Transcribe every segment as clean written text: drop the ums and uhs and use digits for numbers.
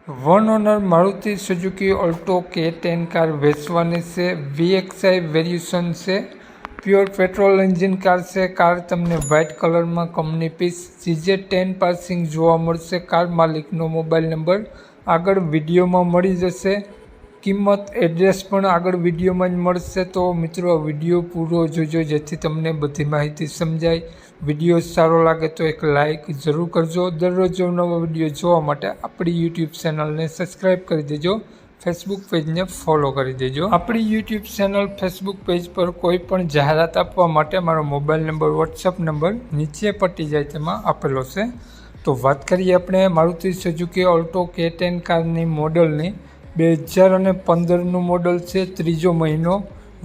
One honour Maruti Suzuki Alto K10 car વેચવાની છે। VXI variation છે, પ્યોર પેટ્રોલ એન્જિન કાર છે। કાર તમને વ્હાઇટ કલરમાં કંપની પીસ CJ10 પાસિંગ જોવા મળશે। કાર માલિકનો મોબાઈલ નંબર આગળ વિડીયોમાં મળી જશે। કિંમત એડ્રેસ પણ આગળ વિડીયોમાં જ મળશે। તો મિત્રો વિડીયો પૂરો જોજો જેથી તમને બધી માહિતી સમજાય। વિડીયો સારો લાગે તો એક લાઇક જરૂર કરજો। દરરોજ નવો વિડીયો જોવા માટે આપણી યુટ્યુબ ચેનલને સબસ્ક્રાઈબ કરી દેજો। ફેસબુક પેજને ફોલો કરી દેજો। આપણી યુટ્યુબ ચેનલ ફેસબુક પેજ પર કોઈ પણ જાહેરાત આપવા માટે મારો મોબાઈલ નંબર વોટ્સઅપ નંબર નીચે પટી જાય તેમાં આપેલો છે। તો વાત કરીએ આપણે મારુતિ સુઝુકી ઓલ્ટો K10 કારની મોડલની। 2015નું મોડલ છે, ત્રીજો મહિનો,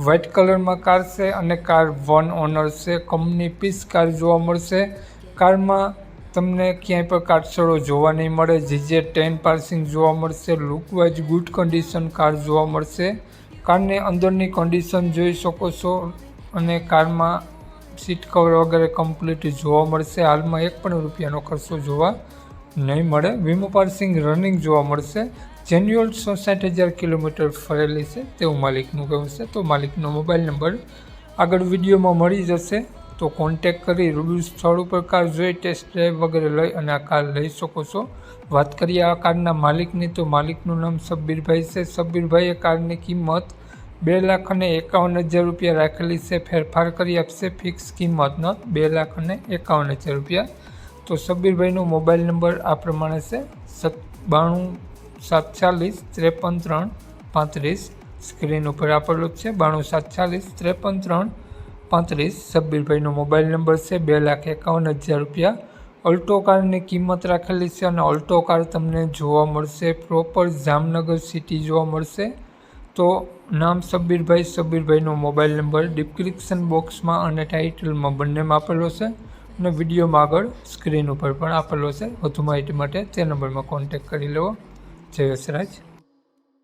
વ્હાઇટ કલરમાં કાર છે અને કાર વન ઓનર છે। કંપની પીસ કાર જોવા મળશે। કારમાં તમને ક્યાંય પણ કાટછડો જોવા નહીં મળે। CJ10 પાસિંગ જોવા મળશે। લુકવાઇઝ ગુડ કન્ડિશન કાર જોવા મળશે। કારની અંદરની કન્ડિશન જોઈ શકો છો અને કારમાં સીટ કવર વગેરે કમ્પ્લીટ જોવા મળશે। હાલમાં એક પણ રૂપિયાનો ખર્ચો જોવા નહીં મળે। વીમો પાસિંગ રનિંગ જોવા મળશે। જેન્યુઅલ 66,000 કિલોમીટર ફરેલી છે તેવું માલિકનું કહેવું છે। તો માલિકનો મોબાઈલ નંબર આગળ વિડીયોમાં મળી જશે। તો કોન્ટેક કરી રૂબરૂ સ્થળ ઉપર કાર જોઈ ટેસ્ટ ડ્રાઈવ વગેરે લઈ અને આ કાર લઈ શકો છો। વાત કરીએ આ કારના માલિકની તો માલિકનું નામ સબ્બીરભાઈ છે। સબ્બીરભાઈએ કારની કિંમત 2,51,000 રૂપિયા રાખેલી છે। ફેરફાર કરી આપશે, ફિક્સ કિંમત ન 2,51,000 રૂપિયા। તો સબ્બીરભાઈનો મોબાઈલ નંબર આ પ્રમાણે છે 92 740 53 35। સ્ક્રીન ઉપર આપેલો છે 92 740 53 35। સબ્બીરભાઈનો મોબાઈલ નંબર છે। 2,51,000 રૂપિયા ઓલ્ટો કારની કિંમત રાખેલી છે અને ઓલ્ટો કાર તમને જોવા મળશે પ્રોપર જામનગર સિટી જોવા મળશે। તો નામ સબ્બીરભાઈનો મોબાઈલ નંબર ડિસ્ક્રિપ્શન બોક્સમાં અને ટાઇટલમાં બંનેમાં આપેલો છે અને વિડીયોમાં આગળ સ્ક્રીન ઉપર પણ આપેલો છે। વધુ માહિતી માટે તે નંબરમાં કોન્ટેક્ટ કરી લેવો। જય વસરાજ।